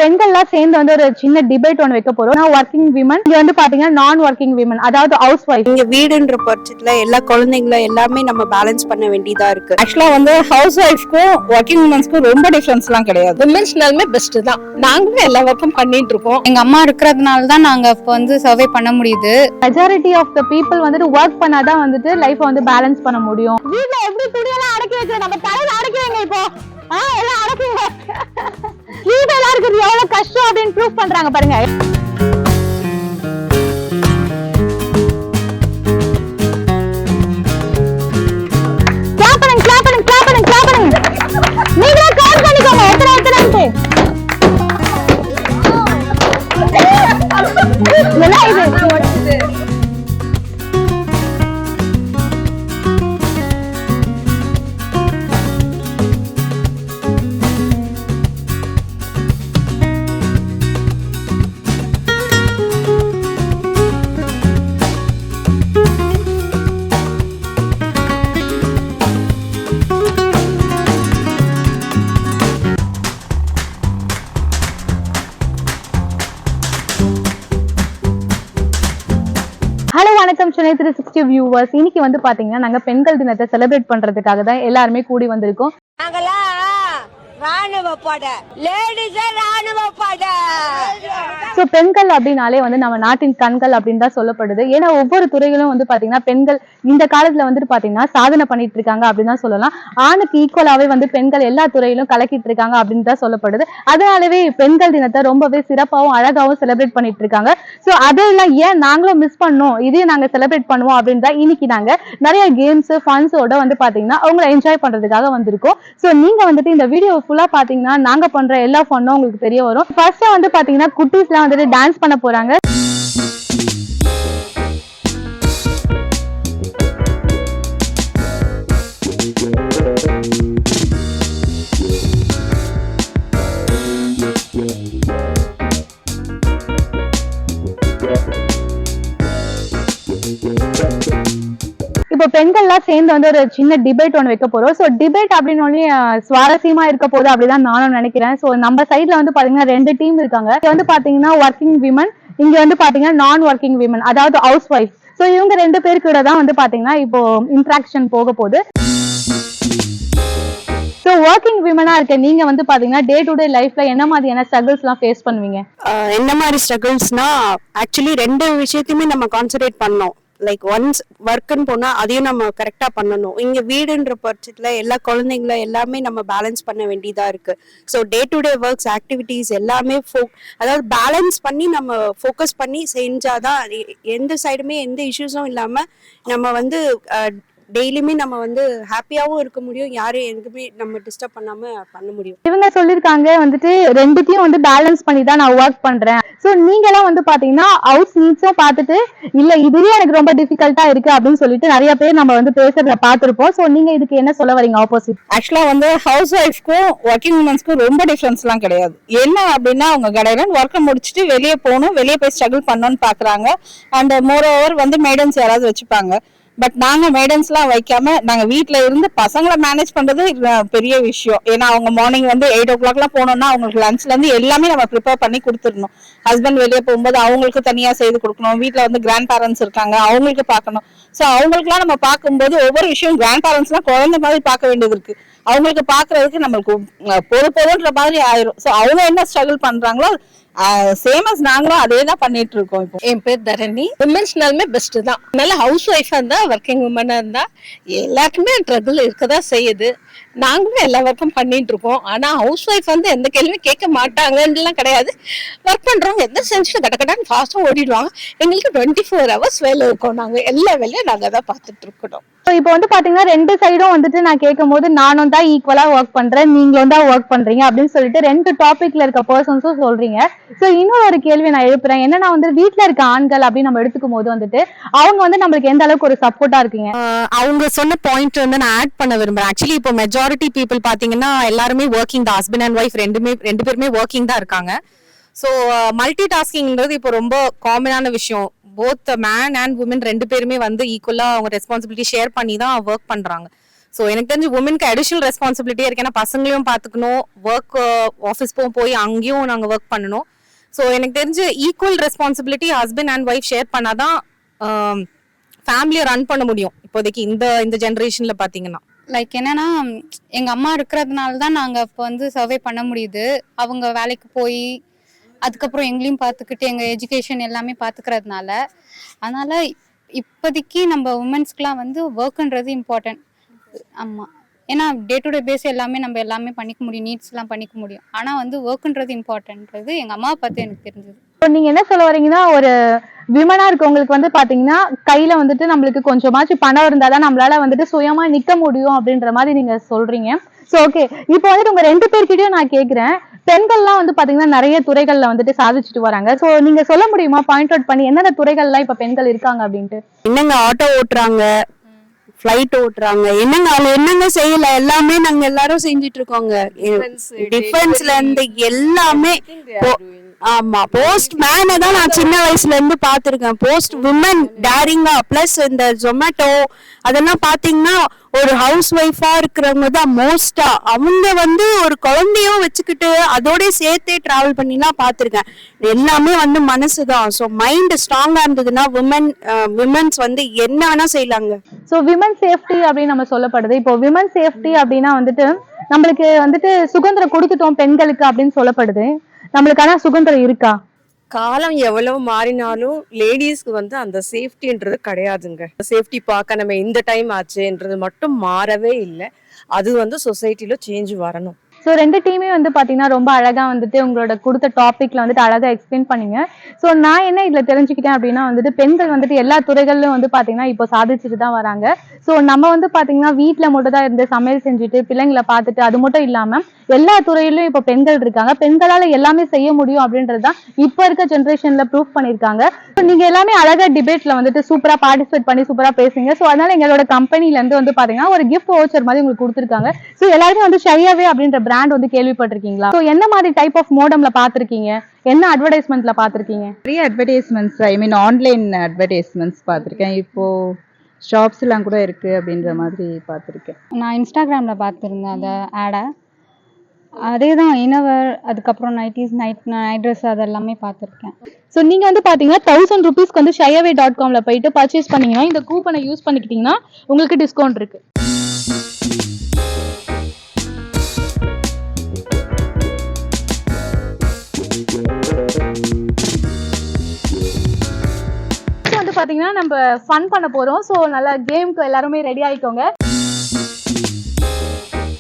பெண்கள்லாம் சேர்ந்து வந்து ஒரு சின்ன டிபேட் ஒன்று வைக்க போறோம். நான் ஒர்க்கிங் விமன், இங்க வந்து பாத்தீங்கன்னா நான் ஒர்க்கிங் விமன், அதாவது ஹவுஸ் ஒய்ஃப். இங்க வீடுன்ற பட்சத்துல எல்லா குழந்தைங்களும் எல்லாமே நம்ம பேலன்ஸ் பண்ண வேண்டியதா இருக்கு. ஆக்சுவலா வந்து ஹவுஸ் ஒய்ஃப்க்கும் ஒர்க்கிங் உமன்ஸ்க்கும் ரொம்ப டிஃபரன்ஸ்லாம் கிடையாது. விமென்ஸ்னாலுமே பெஸ்ட் தான். நாங்களும் எல்லா ஒர்க்கும் பண்ணிட்டு இருக்கோம். எங்க அம்மா இருக்கிறதுனால தான் நாங்க இப்போ வந்து சர்வே பண்ண முடியுது. மெஜாரிட்டி ஆஃப் த பீப்புள் வந்துட்டு ஒர்க் பண்ணாதான் வந்துட்டு லைஃப் வந்து பேலன்ஸ் பண்ண முடியும். வீட்ல எப்படி துணியெல்லாம் அடக்கி வைக்கிற நம்ம தலையில அடக்கி வைங்க. இப்போ எல்லாம் அடக்குங்க. வீட்ல எல்லாம் இருக்கிறது எவ்வளவு கஷ்டம் அப்படின்னு ப்ரூவ் பண்றாங்க பாருங்க. நீங்களே கவுண்ட் பண்ணிக்கோங்க எத்தனை எத்தனை. ஹலோ வணக்கம் சென்னை 360 வியூவர்ஸ். இன்னைக்கு வந்து பாத்தீங்கன்னா நாங்க பெண்கள் தினத்தை செலிப்ரேட் பண்றதுக்காக தான் எல்லாருமே கூடி வந்திருக்கோம். பெண்கள் அப்படின்னாலே வந்து நம்ம நாட்டின் கண்கள் அப்படின்னு தான் சொல்லப்படுது. ஏன்னா ஒவ்வொரு துறைகளும் வந்து பாத்தீங்கன்னா பெண்கள் இந்த காலத்துல வந்துட்டு பாத்தீங்கன்னா சாதனை பண்ணிட்டு இருக்காங்க அப்படின்னு தான் சொல்லலாம். ஆணுக்கு ஈக்குவலாவே வந்து பெண்கள் எல்லா துறையிலும் கலக்கிட்டு இருக்காங்க அப்படின்னு தான் சொல்லப்படுது. அதனாலவே பெண்கள் தினத்தை ரொம்பவே சிறப்பாகவும் அழகாவும் செலிப்ரேட் பண்ணிட்டு இருக்காங்க. சோ அதெல்லாம் ஏன் நாங்களும் மிஸ் பண்ணோம், இதையும் நாங்க செலிப்ரேட் பண்ணுவோம் அப்படின்னு தான் இன்னைக்கு நாங்க நிறைய கேம்ஸ் ஃபன்ஸோட வந்து பாத்தீங்கன்னா அவங்களை என்ஜாய் பண்றதுக்காக வந்திருக்கோம். சோ நீங்க வந்துட்டு இந்த வீடியோ ஃபுல்லா பாத்தீங்கன்னா நாங்க பண்ற எல்லா ஃபன்னும் உங்களுக்கு தெரிய வரும். ஃபர்ஸ்ட் வந்து பாத்தீங்கன்னா குட்டீஸ்லாம் வந்துட்டு டான்ஸ் பண்ண போறாங்க. இப்போ பெண்கள்லாம் சேர்ந்து வந்து ஒரு சின்ன டிபேட் ஒன்று வைக்க போறோம். ஸோ டிபேட் அப்படின்னு சுவாரஸ்யமா இருக்க போது அப்படிதான் நானும் நினைக்கிறேன். ஸோ நம்ம சைட்ல வந்து பாத்தீங்கன்னா 2 டீம் இருக்காங்க. இங்க வந்து பாத்தீங்கன்னா ஒர்க்கிங் விமன், இங்க வந்து பாத்தீங்கன்னா நான் ஒர்க்கிங் விமன், அதாவது ஹவுஸ் ஒய்ஃப். ஸோ இவங்க 2 பேருக்கு தான் வந்து பாத்தீங்கன்னா இப்போ இன்ட்ராக்ஷன் போக போகுது. ஸோ ஒர்க்கிங் விமனா இருக்க நீங்க வந்து பாத்தீங்கன்னா டே டு டே லைஃப்ல என்ன மாதிரியான ஸ்ட்ரகிள்ஸ் எல்லாம் ஃபேஸ் பண்ணுவீங்க? என்ன மாதிரி ஸ்ட்ரகிள்ஸ்னா ஆக்சுவலி 2 விஷயத்தையுமே நம்ம கான்சென்ட்ரேட் பண்ணோம். லைக் ஒன்ஸ் ஒர்க்குன்னு போனா அதையும் நம்ம கரெக்டா பண்ணணும். இங்க வீடுன்ற பட்சத்துல எல்லா குழந்தைங்களும் எல்லாமே நம்ம பேலன்ஸ் பண்ண வேண்டியதா இருக்கு. So day to day works activities எல்லாமே அதாவது பேலன்ஸ் பண்ணி நம்ம ஃபோக்கஸ் பண்ணி செஞ்சாதான் எந்த சைடுமே எந்த இஷ்யூஸும் இல்லாம நம்ம வந்து டெய்லியுமே நம்ம வந்து ஹாப்பியாவும் இருக்க முடியும், யாரும் எதுவுமே நம்ம டிஸ்டர்ப் பண்ணாம பண்ண முடியும். இவங்க சொல்லிருக்காங்க வந்துட்டு 2த்தையும் வந்து பேலன்ஸ் பண்ணி தான் நான் ஒர்க் பண்றேன். சோ நீங்க எல்லாம் வந்து பாத்தீங்கன்னா ஹவுஸ் நீட்ஸும் பார்த்துட்டு இல்ல இதுவே எனக்கு ரொம்ப டிஃபிகல்ட்டா இருக்கு அப்படின்னு சொல்லிட்டு நிறைய பேர் நம்ம வந்து பேசுறத பார்த்திருப்போம். சோ நீங்க இதுக்கு என்ன சொல்ல வரீங்க ஆப்போசிட்? ஆக்சுவலா வந்து ஹவுஸ் ஒய்ஃப்க்கும் ஒர்க்கிங் உமன்ஸ்க்கும் ரொம்ப டிஃபரன்ஸ்லாம் கிடையாது. என்ன அப்படின்னா அவங்க கடையில ஒர்க்கை முடிச்சுட்டு வெளியே போகணும், வெளியே போய் ஸ்ட்ரகிள் பண்ணணும்னு பாக்குறாங்க. அண்ட் மோர் ஓவர் வந்து மேடன்ஸ் யாராவது வச்சுப்பாங்க. பட் நாங்க மேடன்ஸ்லாம் வைக்காம நாங்க வீட்டுல இருந்து பசங்களை மேனேஜ் பண்றது பெரிய விஷயம். ஏன்னா அவங்க மார்னிங் வந்து 8 o'clock போனோம்னா அவங்களுக்கு லஞ்ச்ல இருந்து எல்லாமே நம்ம ப்ரிப்பேர் பண்ணி கொடுத்துடணும். ஹஸ்பண்ட் வெளியே போகும்போது அவங்களுக்கு தனியா செய்து கொடுக்கணும். வீட்டுல வந்து கிராண்ட் பேரண்ட்ஸ் இருக்காங்க, அவங்களுக்கு பார்க்கணும். ஸோ அவங்களுக்குலாம் நம்ம பார்க்கும்போது ஒவ்வொரு விஷயம் கிராண்ட் பேரண்ட்ஸ்லாம் குழந்தை மாதிரி பார்க்க வேண்டியது இருக்கு. அவங்களுக்கு பாக்குறதுக்கு நம்மளுக்கு போதுன்ற மாதிரி ஆயிரும். ஸோ அவங்க என்ன ஸ்ட்ரகிள் பண்றாங்களோ சேம் அஸ் நாங்களும் அதே தான் பண்ணிட்டு இருக்கோம். இப்போ என் பேர் தரணி. விமென்ஸ்னாலுமே பெஸ்ட் தான். அதனால ஹவுஸ் ஒய்ஃபா இருந்தா ஒர்க்கிங் உமனா இருந்தா எல்லாருக்குமே ட்ரபிள் இருக்கதான் செய்யுது. நாங்களும் எல்லா ஒர்க்கும் பண்ணிட்டு இருக்கோம். ஆனா ஹவுஸ் ஒய்ஃப் வந்து எந்த கேள்வியும் கேட்க மாட்டாங்கன்னு கிடையாது. ஒர்க் பண்றவங்க எந்த செஞ்சுட்டு கடக்கடான்னு ஃபாஸ்டா ஓடிடுவாங்க. எங்களுக்கு 24 hours வேலை இருக்கும். நாங்க எல்லா வேலையும் நாங்க தான் பார்த்துட்டு இருக்கணும். இப்போ வந்து பாத்தீங்கன்னா 2 சைடும் வந்துட்டு நான் கேட்கும் போது நானும் தான் ஈக்குவலா ஒர்க் பண்றேன், நீங்களும் தான் ஒர்க் பண்றீங்க அப்படின்னு சொல்லிட்டு 2 டாபிக்ல இருக்க பர்சன்ஸும் சொல்றீங்க. சோ இன்னொரு ஒரு கேள்வி நான் எழுப்புறேன். என்னன்னா வந்து வீட்டுல இருக்க ஆண்கள் அப்படின்னு நம்ம எடுத்துக்கும் போது வந்துட்டு அவங்க வந்து நம்மளுக்கு எந்த அளவுக்கு ஒரு சப்போர்ட்டா இருக்கீங்க? அவங்க சொன்ன பாயிண்ட் வந்து நான் ஆட் பண்ண விரும்புறேன். ஆக்சுவலி இப்போ மெஜாரிட்டி பீப்புள் பாத்தீங்கன்னா எல்லாருமே ஒர்க்கிங் தான். ஹஸ்பண்ட் அண்ட் ஒய்ஃப் 2 பேருமே ஒர்க்கிங் தான் இருக்காங்க. ஸோ மல்டி டாஸ்கிங்ன்றது இப்போ ரொம்ப காமனான விஷயம். போத் மேன் அண்ட் உமன் 2 பேருமே வந்து ஈக்குவலா அவங்க ரெஸ்பான்சிபிலிட்டி ஷேர் பண்ணி தான் ஒர்க் பண்றாங்க. ஸோ எனக்கு தெரிஞ்சு உமனுக்கு அடிஷனல் ரெஸ்பான்சிபிலிட்டியா இருக்கு. ஏன்னா பசங்களையும் பார்த்துக்கணும், ஒர்க் ஆஃபீஸ் போய் அங்கேயும் நாங்கள் ஒர்க் பண்ணணும். ஸோ எனக்கு தெரிஞ்சு equal responsibility husband and wife share பண்ணாதான் ஃபேமிலியை ரன் பண்ண முடியும் இப்போதைக்கு இந்த ஜென்ரேஷன்ல பாத்தீங்கன்னா. லைக் என்னன்னா எங்க அம்மா இருக்கிறதுனால தான் நாங்க இப்போ வந்து சர்வே பண்ண முடியுது. அவங்க வேலைக்கு போய் அதுக்கப்புறம் எங்களையும் பார்த்துக்கிட்டு எங்க எஜுகேஷன் எல்லாமே பார்த்துக்கிறதுனால, அதனால இப்போதைக்கு நம்ம உமன்ஸ்க்குலாம் வந்து ஒர்க்குன்றது இம்பார்ட்டன்ட். ஆமா, ஏன்னா டே டு டே பேஸ் நம்ம எல்லாமே பண்ணிக்க முடியும், நீட்ஸ் எல்லாம் பண்ணிக்க முடியும். ஆனா வந்து ஒர்க்குன்றது இம்பார்ட்டன்ட்ன்றது எங்க அம்மாவை பார்த்து எனக்கு தெரிஞ்சது. இப்போ நீங்க என்ன சொல்ல வரீங்கன்னா, ஒரு விமனா இருக்கவங்களுக்கு வந்து பாத்தீங்கன்னா கையில வந்துட்டு நம்மளுக்கு கொஞ்சமாச்சும் பணம் இருந்தாதான் நம்மளால வந்துட்டு சுயமா நிக்க முடியும் அப்படின்ற மாதிரி நீங்க சொல்றீங்க. சோ ஓகே, இப்போ வந்துட்டு உங்க 2 பேர்கிட்டயும் நான் கேக்குறேன், பெண்கள்லாம் வந்து பாத்தீங்கன்னா நிறைய துறைகள்ல வந்துட்டு சாதிச்சுட்டு வராங்க. சோ நீங்க சொல்ல முடியுமா பாயிண்ட் அவுட் பண்ணி என்னென்ன துறைகள்லாம் இப்ப பெண்கள் இருக்காங்க அப்படின்ட்டு? என்னங்க ஆட்டோ ஓட்டுறாங்க, ஃபிளைட் ஓட்டுறாங்க, என்னங்க செய்யல, எல்லாமே நாங்க எல்லாரும் செஞ்சிட்டு இருக்கோங்க. டிஃபென்ஸ்ல இருந்து எல்லாமே. ஆமா, போஸ்ட் மேனை தான் நான் சின்ன வயசுல இருந்து பாத்திருக்கேன். போஸ்ட் விமன் டேரிங்கா, பிளஸ் இந்த ஜொமேட்டோ அதெல்லாம் பாத்தீங்கன்னா ஒரு ஹவுஸ் ஒய்ஃபா இருக்கிறவங்க தான் மோஸ்டா. அவங்க வந்து ஒரு குழந்தையும் வச்சுக்கிட்டு அதோட சேர்த்தே டிராவல் பண்ணிலாம் பாத்திருக்கேன். எல்லாமே வந்து மனசுதான். ஸோ மைண்ட் ஸ்ட்ராங்கா இருந்ததுன்னா விமன்ஸ் வந்து என்ன வேணா செய்யலாங்க. ஸோ விமன் சேஃப்டி அப்படின்னு நம்ம சொல்லப்படுது. இப்போ விமன் சேஃப்டி அப்படின்னா வந்துட்டு நம்மளுக்கு வந்துட்டு சுதந்திரம் கொடுத்துட்டோம் பெண்களுக்கு அப்படின்னு சொல்லப்படுது. நம்மளுக்கு ஆனா சுதந்திரம் இருக்கா? காலம் எவ்வளவு மாறினாலும் லேடிஸ்க்கு வந்து அந்த சேஃப்டின்றது கிடையாதுங்க. சேஃப்டி பார்க்க நம்ம இந்த டைம் ஆச்சுன்றது மட்டும் மாறவே இல்லை. அது வந்து சொசைட்டில சேஞ்ச் வரணும். ஸோ 2 டீமே வந்து பாத்தீங்கன்னா ரொம்ப அழகா வந்துட்டு உங்களோட கொடுத்த டாபிக்ல வந்துட்டு அழகா எக்ஸ்பிளைன் பண்ணீங்க. ஸோ நான் என்ன இதுல தெரிஞ்சுக்கிட்டேன் அப்படின்னா வந்துட்டு பெண்கள் வந்துட்டு எல்லா துறைகளிலும் வந்து பாத்தீங்கன்னா இப்போ சாதிச்சுட்டு தான் வராங்க. ஸோ நம்ம வந்து பாத்தீங்கன்னா வீட்டுல மட்டும் தான் இருந்து சமையல் செஞ்சுட்டு பிள்ளைங்களை பார்த்துட்டு அது மட்டும் இல்லாம எல்லா துறையிலும் இப்போ பெண்கள் இருக்காங்க. பெண்களால எல்லாமே செய்ய முடியும் அப்படின்றதுதான் இப்ப இருக்க ஜென்ரேஷன்ல ப்ரூஃப் பண்ணிருக்காங்க. நீங்க எல்லாமே அழகா டிபேட்ல வந்துட்டு சூப்பரா பார்ட்டிசிபேட் பண்ணி சூப்பரா பேசுங்க. ஸோ அதனால எங்களோட கம்பெனில இருந்து வந்து பாத்தீங்கன்னா ஒரு கிஃப்ட் வவுச்சர் மாதிரி உங்களுக்கு கொடுத்துருக்காங்க. ஸோ எல்லாருமே வந்து ஷையாவே அப்படின்ற பிராண்ட் வந்து கேள்விப்பட்டிருக்கீங்களா? ஸோ என்ன மாதிரி டைப் ஆஃப் மோடம்ல பாத்திருக்கீங்க, என்ன அட்வர்டைஸ்மெண்ட்ல பாத்திருக்கீங்க? நிறைய அட்வர்டைஸ்மெண்ட்ஸ், ஐ மீன் ஆன்லைன் அட்வர்டைஸ்மெண்ட்ஸ் பார்த்துருக்கேன். இப்போ ஷாப்ஸ் எல்லாம் கூட இருக்கு அப்படின்ற மாதிரி பார்த்துருக்கேன். நான் இன்ஸ்டாகிராம்ல பார்த்துருந்தேன் அந்த ஆடை. அதே தான் இன்னவர், அதுக்கப்புறம் நைட் ட்ரெஸ் அதெல்லாமே பார்த்துருக்கேன். ஸோ நீங்க வந்து பாத்தீங்கன்னா 1000 rupeesக்கு வந்து shayaway.comல போயிட்டு பர்ச்சேஸ் பண்ணீங்கன்னா இந்த கூப்பனை யூஸ் பண்ணிக்கிட்டீங்கன்னா உங்களுக்கு டிஸ்கவுண்ட் இருக்கு. வந்து பாத்தீங்கன்னா நம்ம ஃபன் பண்ண போறோம். ஸோ நல்லா கேமுக்கு எல்லாருமே ரெடி ஆயிக்கோங்க.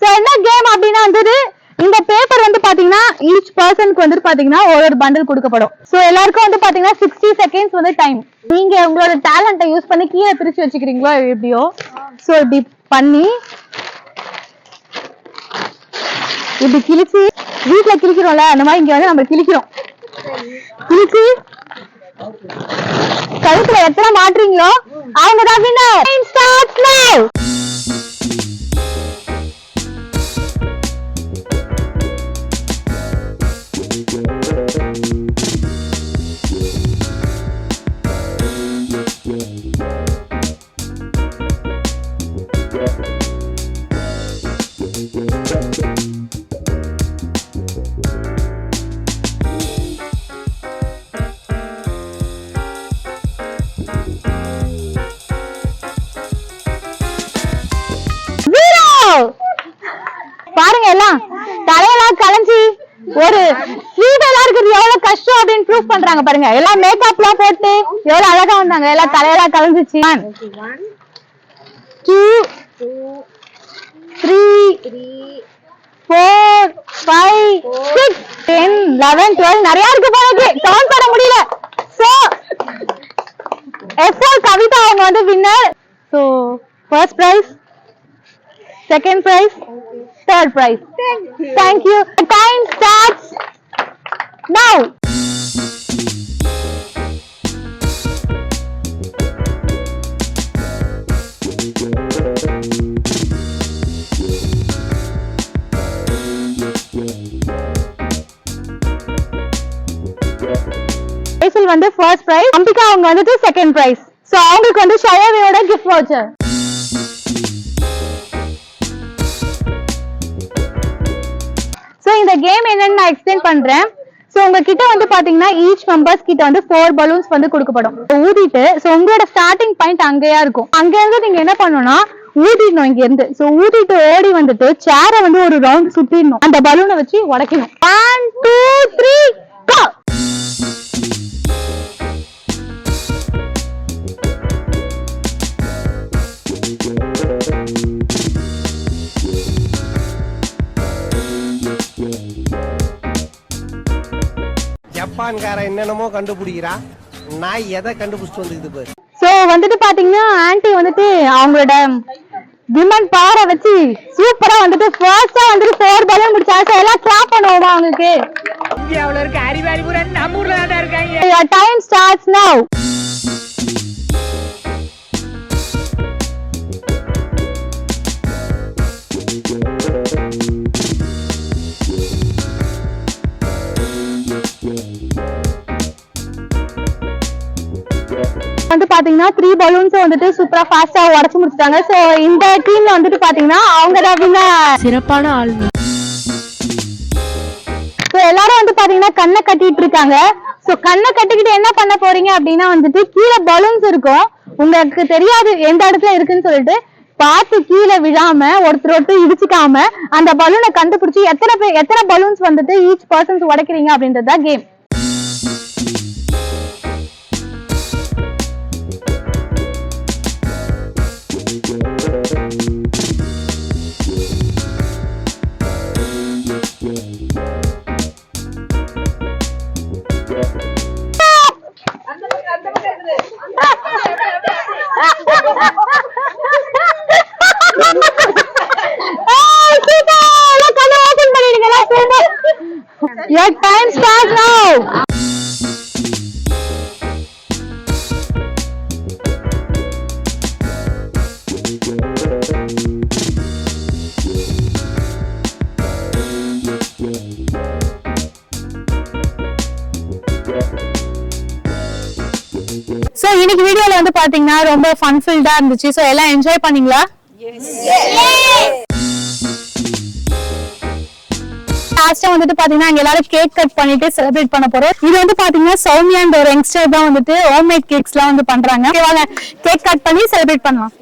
ஸோ என்ன கேம் அப்படின்னா வந்து இந்த பேப்பர் வந்து பாத்தீங்கன்னா ஈச் பர்சனுக்கு வந்து பாத்தீங்கன்னா ஒரு பண்டில் கொடுக்கப்படும். சோ எல்லாருக்கும் வந்து பாத்தீங்கன்னா 60 seconds வந்து டைம். நீங்க உங்களோட டேலண்ட்டை யூஸ் பண்ணி கீழே பிரிச்சு வச்சுக்கிறீங்களோ எப்படியோ, சோ இப்படி பண்ணி இப்படி கிழிச்சு வீட்டுல கிழிக்கிறோம்ல அந்த மாதிரி இங்க வந்து நம்ம கிழிக்கிறோம். கிழிச்சு கழுத்துல எத்தனை மாட்டுறீங்களோ அவங்க தான் வின்னர். ஸ்டார்ட் நவ. பாருங்க எல்லாம் தலையெல்லாம் கலைஞ்சி ஒரு ஸ்வீட்டெல்லாம் இருக்கிறது எவ்வளவு கஷ்டம் அப்படின்னு ப்ரூவ் பண்றாங்க. பாருங்க எல்லாம் மேக்கப் எல்லாம் போட்டு எவ்வளவு அழகா வந்தாங்க. எல்லாம் தலையெல்லாம் கலைஞ்சிச்சு. 1 2 3 4 5 6 10 11 12 நிறைய இருக்கு போனது கவுண்ட் பண்ண முடியல. சோ எஃப்ஆர் கவிதா அவங்க வந்து winner. So first prize, second prize, third prize. Thank you. The time starts now. இதில் வந்து first prize, அம்பிகா அவங்க வந்து second prize. So அவங்களுக்கு வந்து ஷயாவேயோட gift voucher. சோ இந்த கேம் என்னன்னு நான் எக்ஸ்பிளைன் பண்றேன். சோ உங்ககிட்ட வந்து பாத்தீங்கன்னா ஈச் மெம்பர்ஸ் கிட்ட வந்து 4 பலூன்ஸ் வந்து கொடுக்கப்படும். ஊதிட்டு சோ உங்களோட ஸ்டார்டிங் பாயிண்ட் அங்கேயா இருக்கும். அங்க இருந்து நீங்க என்ன பண்ணணும்னா ஊதிடணும் இங்க இருந்து. சோ ஊதிட்டு ஓடி வந்துட்டு சேரை வந்து ஒரு ரவுண்ட் சுத்திடணும். அந்த பலூனை வச்சு உடைக்கணும். 1 2 3 go. ஜப்பான்கார என்னென்னமோ கண்டுபிடிக்கிறா, நான் எதை கண்டுபிடிச்சிட்டு வந்துக்குது பாரு. சோ வந்துட்டு பாத்தீங்கன்னா ஆன்ட்டி வந்துட்டு அவங்களோட விமன் பவரை வச்சு சூப்பரா வந்துட்டு ஃபர்ஸ்டா வந்துட்டு 4 பலூன் முடிச்சாங்க. எல்லாம் கிளாப் பண்ணுவோமா அவங்களுக்கு. இந்தியாவுல இருக்க அறிவாளி பூரா நம்ம ஊர்ல தான் இருக்காங்க. Your time starts now. வந்து பாத்தீங்கன்னா 3 பலூன்ஸ் வந்துட்டு சூப்பரா ஃபாஸ்டா உடைச்சு முடிச்சிட்டாங்க. சோ இந்த டீம்ல வந்துட்டு பாத்தீங்கன்னா அவங்க தான் சிறப்பான ஆள். சோ எல்லாரும் வந்து பாத்தீங்கன்னா கண்ணை கட்டிட்டு இருக்காங்க. சோ கண்ணை கட்டிக்கிட்டு என்ன பண்ண போறீங்க அப்படின்னா வந்துட்டு கீழே பலூன்ஸ் இருக்கும். உங்களுக்கு தெரியாது எந்த இடத்துல இருக்குன்னு சொல்லிட்டு பார்த்து கீழே விழாம ஒருத்தர் இடிச்சுக்காம அந்த பலூனை கண்டுபிடிச்சு எத்தனை பலூன்ஸ் வந்துட்டு ஈச் பர்சன்ஸ் உடைக்கிறீங்க அப்படின்றதுதான் game. Your time starts now. So இன்னைக்கு வீடியோல வந்து பாத்தீங்கன்னா ரொம்ப ஃபன்ஃபில்டா இருந்துச்சு. சோ எல்லாம் என்ஜாய் பண்ணீங்களா? லாஸ்டா வந்துட்டு பாத்தீங்கன்னா அங்க எல்லாரும் கேக் கட் பண்ணிட்டு செலிப்ரேட் பண்ண போறோம். இது வந்து பாத்தீங்கன்னா சௌமியான்ற ஒரு யங்ஸ்டர் தான் வந்துட்டு ஹோம்மேட் கேக்ஸ் எல்லாம் வந்து பண்றாங்க. வாங்க கேக் கட் பண்ணி செலிப்ரேட் பண்ணலாம்.